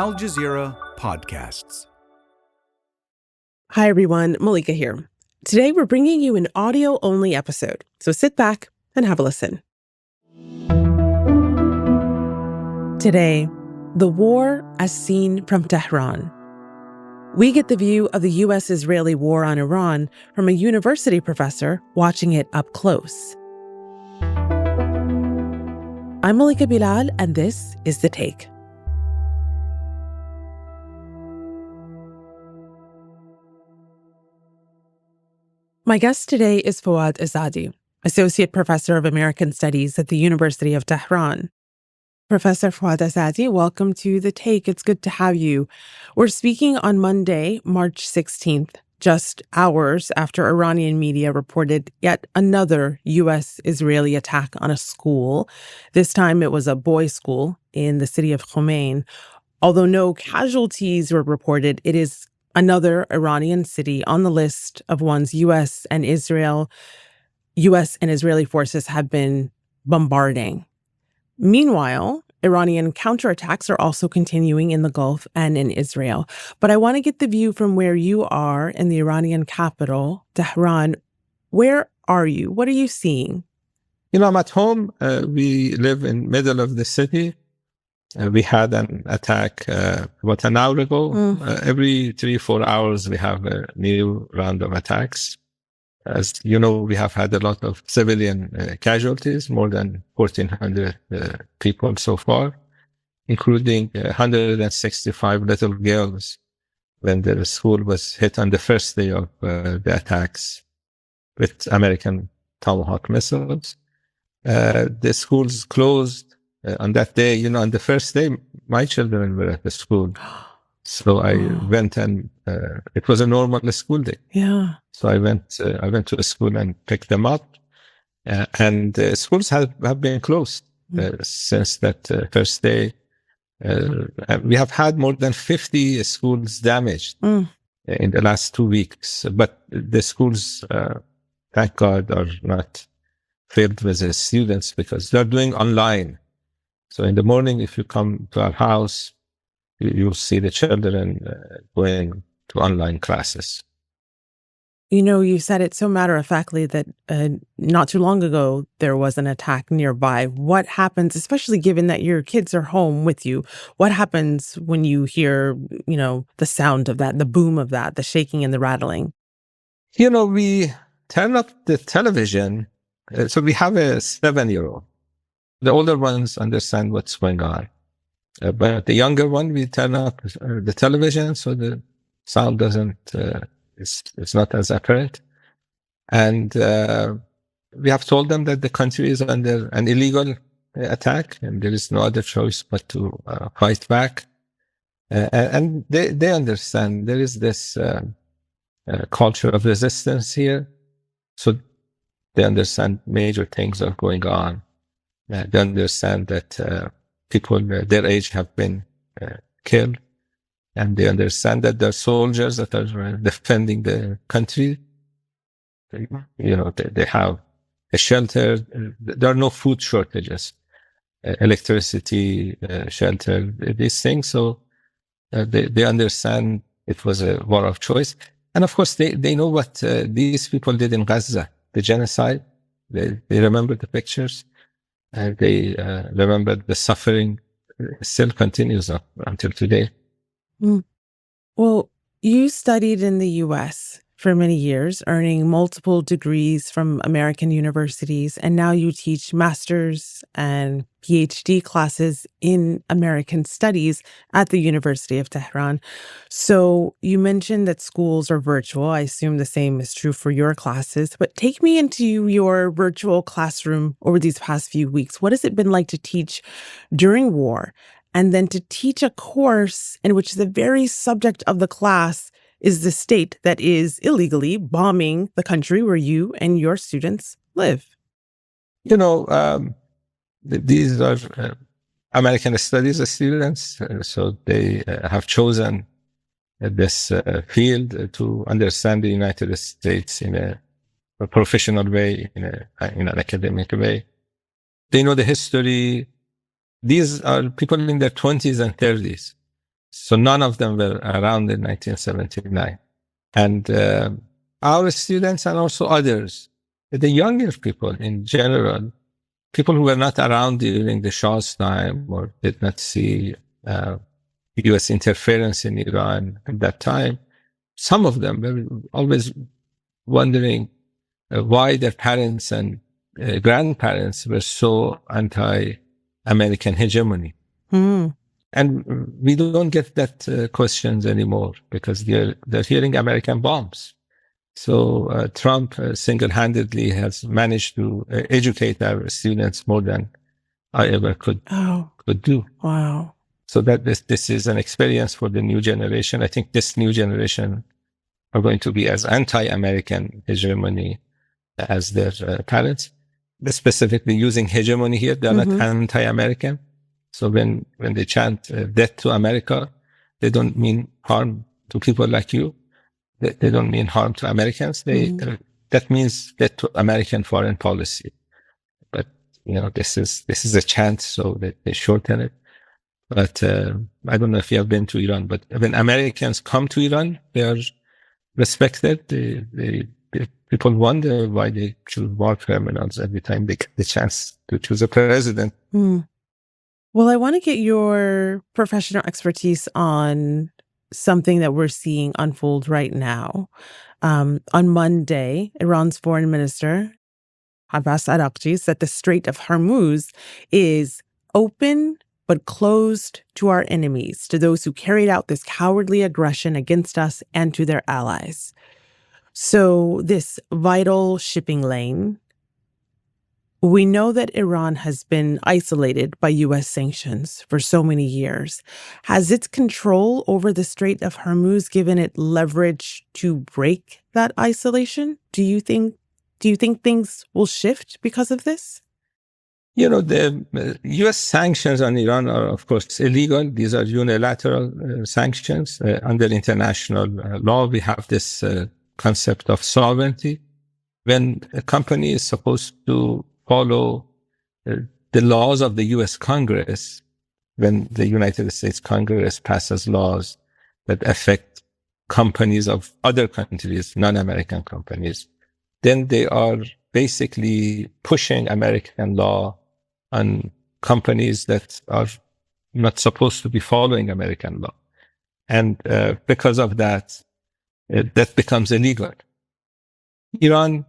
Al Jazeera Podcasts. Hi, everyone. Malika here. Today, we're bringing you an audio-only episode, so sit back and have a listen. Today, the war as seen from Tehran. We get the view of the U.S.-Israeli war on Iran from a university professor watching it up close. I'm Malika Bilal, and this is The Take. My guest today is Foad Izadi, Associate Professor of American Studies at the University of Tehran. Professor Foad Izadi, welcome to The Take. It's good to have you. We're speaking on Monday, March 16th, just hours after Iranian media reported yet another U.S.-Israeli attack on a school. This time it was a boys' school in the city of Khomeini. Although no casualties were reported, it is another Iranian city on the list of ones U.S. and Israeli forces have been bombarding. Meanwhile, Iranian counterattacks are also continuing in the Gulf and in Israel. But I want to get the view from where you are in the Iranian capital, Tehran. Where are you? What are you seeing? I'm at home. We live in the middle of the city. We had an attack about an hour ago. Every 3-4 hours, we have a new round of attacks. As you know, we have had a lot of civilian casualties, more than 1,400 people so far, including 165 little girls when the school was hit on the first day of the attacks with American Tomahawk missiles. The schools closed. On that day, on the first day, my children were at the school. So I went and it was a normal school day. Yeah. So I went to the school and picked them up. And schools have been closed since that first day. We have had more than 50 schools damaged in the last 2 weeks. But the schools, thank God, are not filled with the students because they're doing online. So in the morning, if you come to our house, you'll see the children going to online classes. You said it so matter-of-factly that not too long ago, there was an attack nearby. What happens, especially given that your kids are home with you, what happens when you hear, the sound of that, the boom of that, the shaking and the rattling? We turn up the television. So we have a 7-year-old. The older ones understand what's going on. But the younger one, we turn up the television so the sound doesn't, it's not as apparent. And we have told them that the country is under an illegal attack and there is no other choice but to fight back. And they understand there is this culture of resistance here. So they understand major things are going on. They understand that people their age have been killed, and they understand that there are soldiers that are defending the country. They have a shelter. There are no food shortages, electricity, shelter, these things. So they understand it was a war of choice. And of course, they know what these people did in Gaza, the genocide. They remember the pictures. They remember the suffering still continues up until today. Well, you studied in the U.S. for many years, earning multiple degrees from American universities, and now you teach master's and PhD classes in American studies at the University of Tehran. So you mentioned that schools are virtual. I assume the same is true for your classes, but take me into your virtual classroom over these past few weeks. What has it been like to teach during war and then to teach a course in which the very subject of the class is the state that is illegally bombing the country where you and your students live? These are American studies students, so they have chosen this field to understand the United States in a professional way, in an academic way. They know the history. These are people in their 20s and 30s. So none of them were around in 1979. And our students and also others, the younger people in general, people who were not around during the Shah's time or did not see U.S. interference in Iran at that time, some of them were always wondering why their parents and grandparents were so anti-American hegemony. And we don't get that questions anymore because they're hearing American bombs. So Trump single-handedly has managed to educate our students more than I ever could do. Wow. So that this is an experience for the new generation. I think this new generation are going to be as anti-American hegemony as their parents. They're specifically using hegemony here. They're not anti-American. So when they chant death to America, they don't mean harm to people like you. They don't mean harm to Americans. That means death to American foreign policy. But this is a chant, so they shorten it. But I don't know if you have been to Iran, but when Americans come to Iran, they are respected. People wonder why they choose war criminals every time they get the chance to choose a president. Well, I want to get your professional expertise on something that we're seeing unfold right now. On Monday, Iran's foreign minister, Abbas Araghchi, said the Strait of Hormuz is open but closed to our enemies, to those who carried out this cowardly aggression against us and to their allies. So this vital shipping lane, we know that Iran has been isolated by U.S. sanctions for so many years. Has its control over the Strait of Hormuz given it leverage to break that isolation? Do you think things will shift because of this? The U.S. sanctions on Iran are, of course, illegal. These are unilateral sanctions. Under international law, we have this concept of sovereignty. When a company is supposed to follow the laws of the U.S. Congress, when the United States Congress passes laws that affect companies of other countries, non-American companies, then they are basically pushing American law on companies that are not supposed to be following American law. And because of that, that becomes illegal. Iran,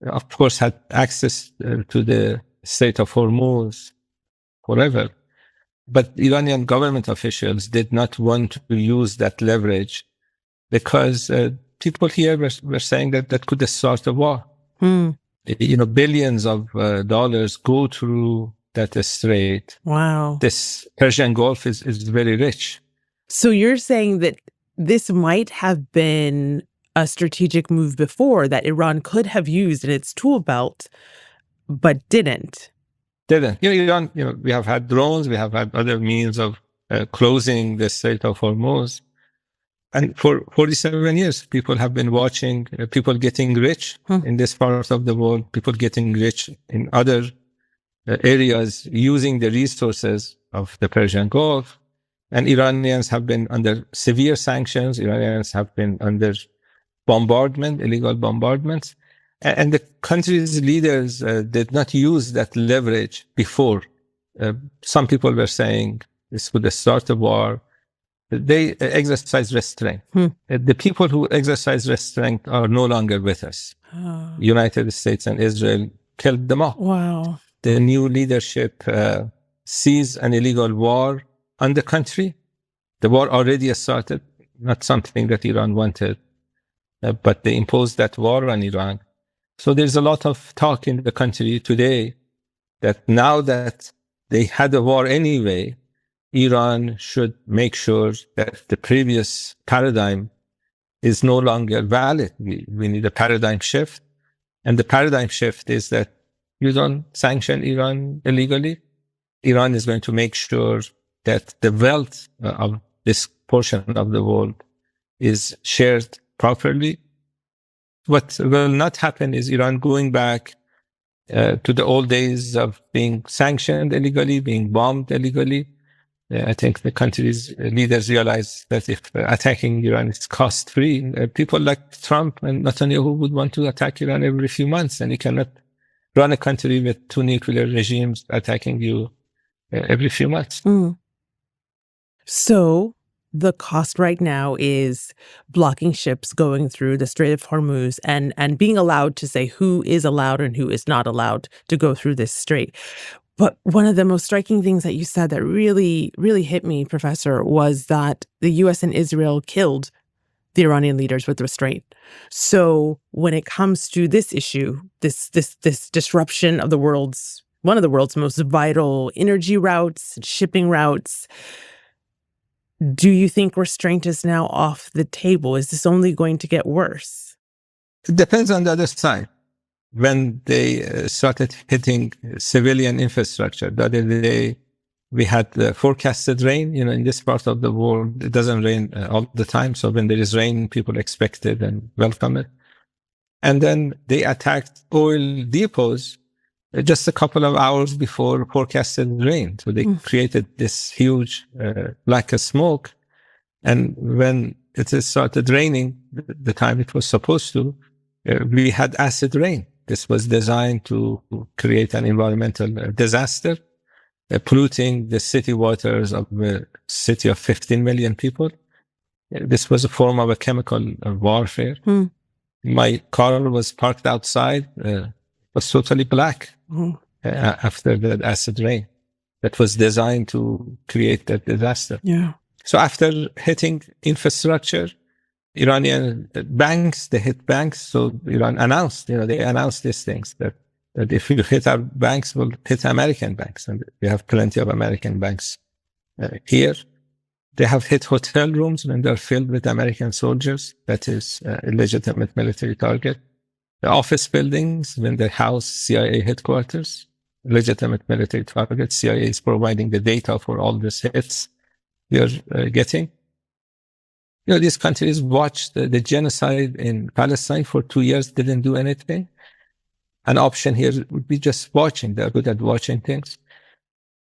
of course, had access to the Strait of Hormuz forever. But Iranian government officials did not want to use that leverage because people here were saying that could start a war. Billions of dollars go through that strait. Wow. This Persian Gulf is very rich. So you're saying that this might have been a strategic move before that Iran could have used in its tool belt, but didn't. Iran, we have had drones, we have had other means of closing the Strait of Hormuz. And for 47 years, people have been watching people getting rich in this part of the world, people getting rich in other areas using the resources of the Persian Gulf. And Iranians have been under severe sanctions. Iranians have been under bombardment, illegal bombardments. And the country's leaders did not use that leverage before. Some people were saying this would start a war. They exercise restraint. The people who exercise restraint are no longer with us. United States and Israel killed them off. Wow. The new leadership sees an illegal war on the country. The war already started, not something that Iran wanted, but they imposed that war on Iran. So there's a lot of talk in the country today that now that they had a war anyway, Iran should make sure that the previous paradigm is no longer valid. We need a paradigm shift. And the paradigm shift is that you don't sanction Iran illegally. Iran is going to make sure that the wealth of this portion of the world is shared properly. What will not happen is Iran going back to the old days of being sanctioned illegally, being bombed illegally. I think the country's leaders realize that if attacking Iran is cost-free, people like Trump and Netanyahu would want to attack Iran every few months, and you cannot run a country with two nuclear regimes attacking you every few months. So the cost right now is blocking ships going through the Strait of Hormuz and being allowed to say who is allowed and who is not allowed to go through this strait. But one of the most striking things that you said that really, really hit me, Professor, was that the U.S. and Israel killed the Iranian leaders with restraint. So when it comes to this issue, this disruption of one of the world's most vital energy routes, shipping routes, do you think restraint is now off the table? Is this only going to get worse? It depends on the other side. When they started hitting civilian infrastructure, the other day we had forecasted rain. In this part of the world, it doesn't rain all the time. So when there is rain, people expect it and welcome it. And then they attacked oil depots just a couple of hours before forecasted rain. So they created this huge black smoke. And when it started raining, the time it was supposed to, we had acid rain. This was designed to create an environmental disaster, polluting the city waters of a city of 15 million people. This was a form of a chemical warfare. My car was parked outside. Was totally black after the acid rain that was designed to create that disaster. Yeah. So after hitting infrastructure, Iranian banks, they hit banks. So Iran announced, they announced these things that if you hit our banks, we'll hit American banks. And we have plenty of American banks here. They have hit hotel rooms when they're filled with American soldiers. That is a legitimate military target. The office buildings, when they house CIA headquarters, legitimate military target. CIA is providing the data for all these hits we are getting. These countries watched the genocide in Palestine for 2 years, didn't do anything. An option here would be just watching. They're good at watching things.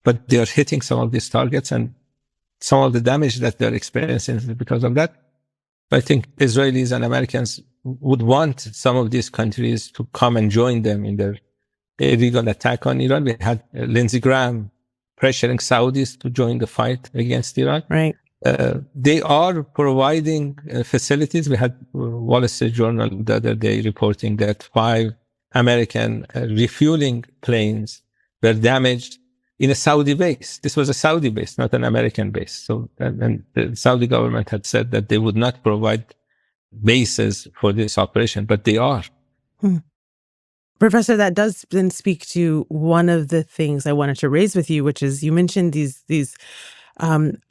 But they are hitting some of these targets, and some of the damage that they're experiencing is because of that. I think Israelis and Americans would want some of these countries to come and join them in their illegal attack on Iran. We had Lindsey Graham pressuring Saudis to join the fight against Iran. Right. They are providing facilities. We had Wall Street Journal the other day reporting that 5 American refueling planes were damaged in a Saudi base. This was a Saudi base, not an American base. So, and the Saudi government had said that they would not provide bases for this operation, but they are. Professor, that does then speak to one of the things I wanted to raise with you, which is you mentioned these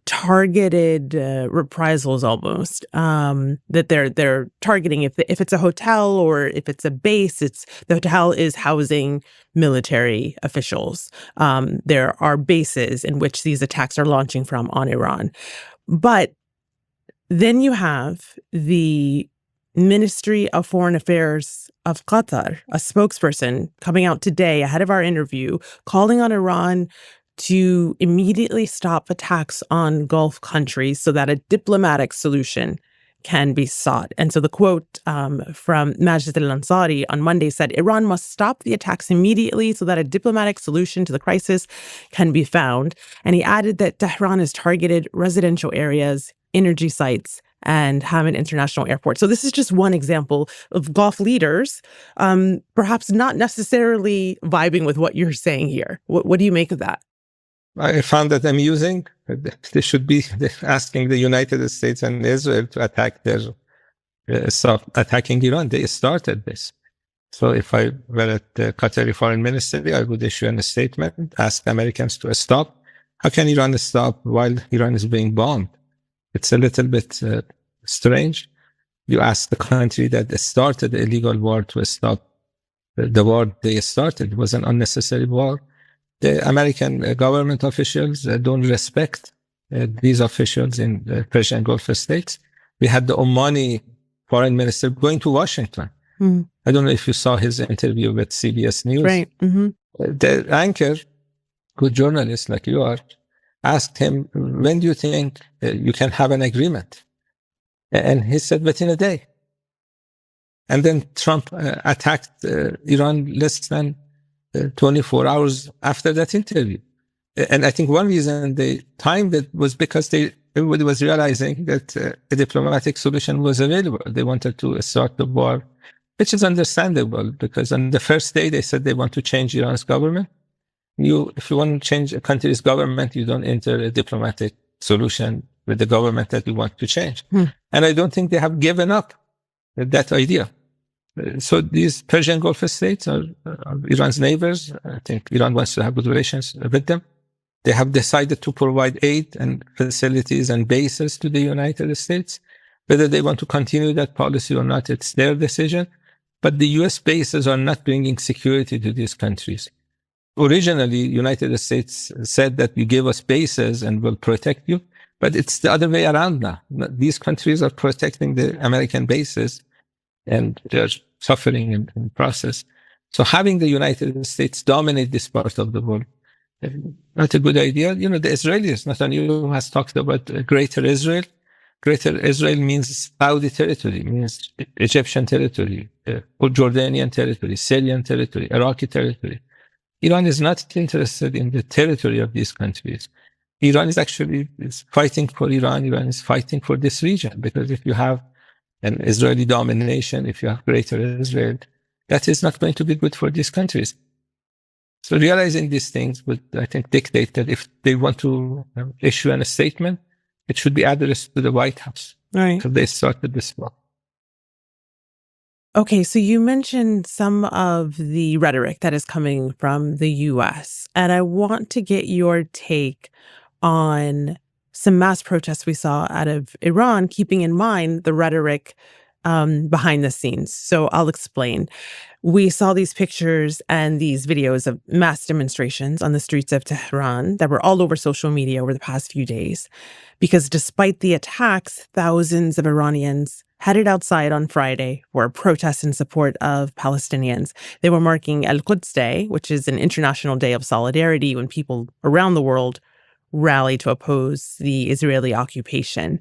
targeted reprisals almost that they're targeting. If it's a hotel or if it's a base, the hotel is housing military officials. There are bases in which these attacks are launching from on Iran. But then you have the Ministry of Foreign Affairs of Qatar, a spokesperson coming out today ahead of our interview, calling on Iran to immediately stop attacks on Gulf countries so that a diplomatic solution can be sought. And so the quote from Majid al-Ansari on Monday said, Iran must stop the attacks immediately so that a diplomatic solution to the crisis can be found. And he added that Tehran has targeted residential areas, energy sites, and Hamid International Airport. So this is just one example of Gulf leaders perhaps not necessarily vibing with what you're saying here. What do you make of that? I found that amusing. They should be asking the United States and Israel to attack attacking Iran. They started this. So if I were at the Qatari Foreign Ministry, I would issue a statement, ask Americans to stop. How can Iran stop while Iran is being bombed? It's a little bit strange. You ask the country that started the illegal war to stop the war they started. It was an unnecessary war. The American government officials don't respect these officials in the Persian Gulf states. We had the Omani foreign minister going to Washington. I don't know if you saw his interview with CBS News. Right. The anchor, good journalist like you are, asked him, when do you think you can have an agreement? And he said, within a day. And then Trump attacked Iran less than 24 hours after that interview. And I think one reason they timed it was because everybody was realizing that a diplomatic solution was available. They wanted to start the war, which is understandable because on the first day they said they want to change Iran's government. If you want to change a country's government, you don't enter a diplomatic solution with the government that you want to change. And I don't think they have given up that idea. So these Persian Gulf states are Iran's neighbors. I think Iran wants to have good relations with them. They have decided to provide aid and facilities and bases to the United States. Whether they want to continue that policy or not, it's their decision. But the US bases are not bringing security to these countries. Originally, United States said that you give us bases and we'll protect you. But it's the other way around now. These countries are protecting the American bases and they're suffering in the process. So having the United States dominate this part of the world, not a good idea. The Israelis, Netanyahu has talked about Greater Israel. Greater Israel means Saudi territory, means Egyptian territory, Jordanian territory, Syrian territory, Iraqi territory. Iran is not interested in the territory of these countries. Iran is fighting for Iran. Iran is fighting for this region because if you have an Israeli domination, if you have Greater Israel, that is not going to be good for these countries. So realizing these things would, I think, dictate that if they want to issue a statement, it should be addressed to the White House. Right. So they started this war. Okay, so you mentioned some of the rhetoric that is coming from the U.S., and I want to get your take on some mass protests we saw out of Iran, keeping in mind the rhetoric behind the scenes. So I'll explain. We saw these pictures and these videos of mass demonstrations on the streets of Tehran that were all over social media over the past few days, because despite the attacks, thousands of Iranians headed outside on Friday for a protest in support of Palestinians. They were marking al-Quds Day, which is an international day of solidarity when people around the world rally to oppose the Israeli occupation.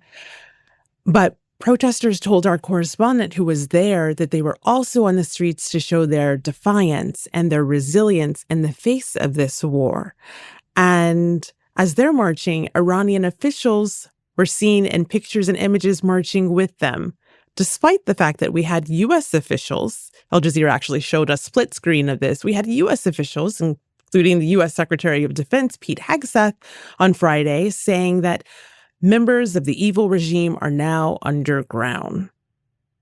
But protesters told our correspondent who was there that they were also on the streets to show their defiance and their resilience in the face of this war. And as they're marching, Iranian officials were seen in pictures and images marching with them, despite the fact that we had U.S. officials. Al Jazeera actually showed a split screen of this. We had U.S. officials, including the U.S. Secretary of Defense, Pete Hegseth, on Friday, saying that members of the evil regime are now underground.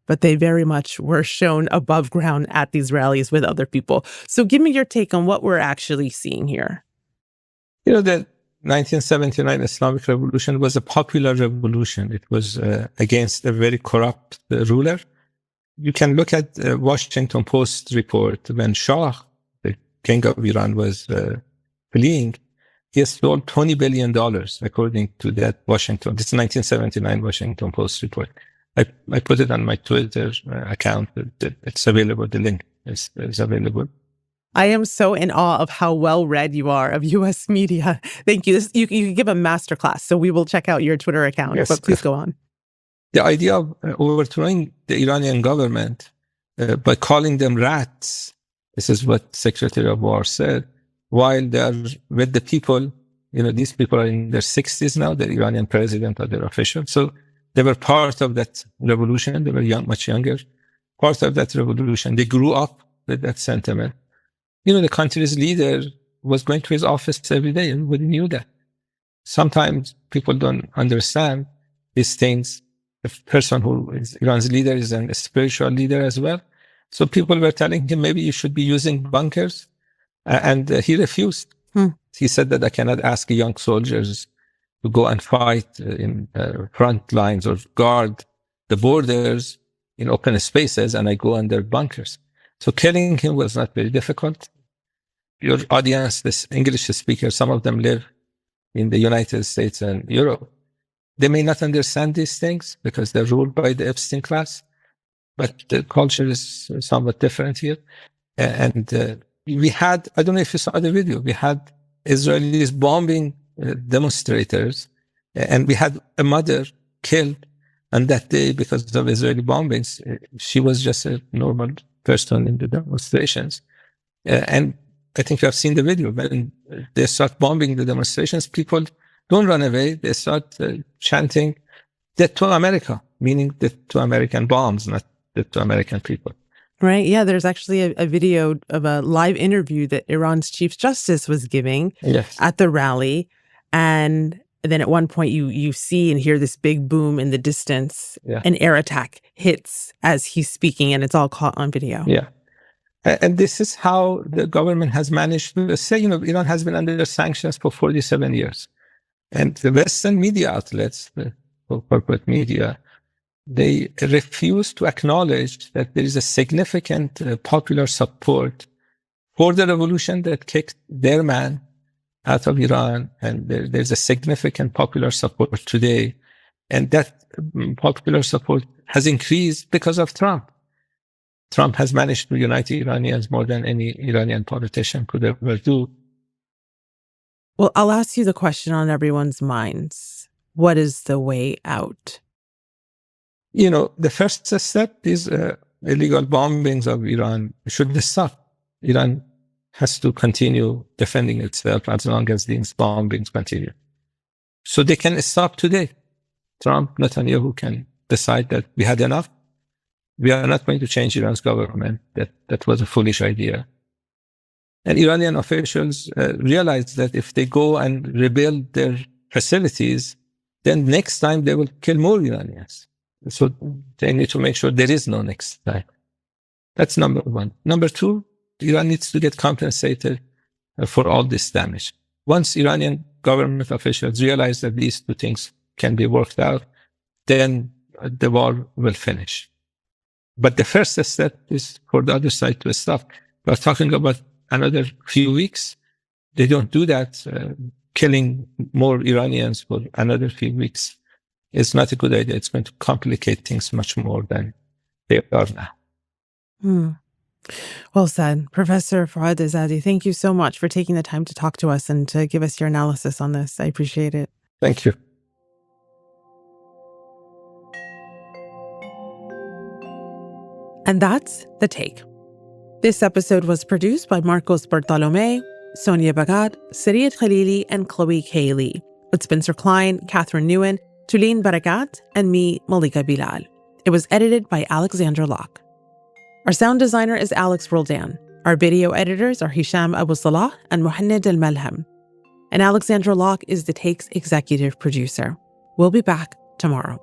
But they very much were shown above ground at these rallies with other people. So give me your take on what we're actually seeing here. The 1979 Islamic Revolution was a popular revolution. It was against a very corrupt ruler. You can look at Washington Post report when Shah, the king of Iran, was fleeing. He stole $20 billion, according to that Washington. This is 1979 Washington Post report. I put it on my Twitter account. It's available. The link is available. I am so in awe of how well read you are of U.S. media. Thank you. You give a masterclass, so we will check out your Twitter account. Yes. But please go on. The idea of overthrowing the Iranian government by calling them rats, this is what Secretary of War said, while they are with the people, these people are in their 60s now, the Iranian president or their officials. So they were part of that revolution. They were much younger, part of that revolution. They grew up with that sentiment. The country's leader was going to his office every day. Everybody knew that. Sometimes people don't understand these things. The person who is Iran's leader is a spiritual leader as well. So people were telling him, maybe you should be using bunkers. And he refused. He said that I cannot ask young soldiers to go and fight in front lines or guard the borders in open spaces, and I go under bunkers. So killing him was not very difficult. Your audience, this English speakers, some of them live in the United States and Europe. They may not understand these things because they're ruled by the Epstein class, but the culture is somewhat different here. And we had, I don't know if you saw the video, we had Israelis bombing demonstrators, and we had a mother killed on that day because of Israeli bombings. She was just a normal person in the demonstrations. And I think you have seen the video. When they start bombing the demonstrations, people don't run away. They start chanting, "Death to America," meaning death to American bombs, not death to American people. Right. Yeah. There's actually a video of a live interview that Iran's Chief Justice was giving at the rally. And then at one point you see and hear this big boom in the distance. An air attack hits as he's speaking, and it's all caught on video. Yeah. And this is how the government has managed to say, Iran has been under sanctions for 47 years. And the Western media outlets, the corporate media, they refuse to acknowledge that there is a significant popular support for the revolution that kicked their man out of Iran. And there's a significant popular support today. And that popular support has increased because of Trump. Trump has managed to unite Iranians more than any Iranian politician could ever do. Well, I'll ask you the question on everyone's minds. What is the way out? The first step is illegal bombings of Iran should stop. Iran has to continue defending itself as long as these bombings continue. So they can stop today. Trump, Netanyahu can decide that we had enough. We are not going to change Iran's government. That was a foolish idea. And Iranian officials realized that if they go and rebuild their facilities, then next time they will kill more Iranians. So they need to make sure there is no next time. That's number one. Number two, Iran needs to get compensated for all this damage. Once Iranian government officials realize that these two things can be worked out, then the war will finish. But the first step is for the other side to stop. We're talking about another few weeks. They don't do that. Killing more Iranians for another few weeks is not a good idea. It's going to complicate things much more than they are now. Well said. Professor Foad Izadi, thank you so much for taking the time to talk to us and to give us your analysis on this. I appreciate it. Thank you. And that's The Take. This episode was produced by Marcos Bartolomé, Sonia Bhagat, Sarí el-Khalili, and Chloe K. Lee, with Spencer Cline, Catherine Nouhan, Tuleen Barakat, and me, Malika Bilal. It was edited by Alexandra Locke. Our sound designer is Alex Roldan. Our video editors are Hisham Abu Salah and Mohannad al-Melhem. And Alexandra Locke is The Take's executive producer. We'll be back tomorrow.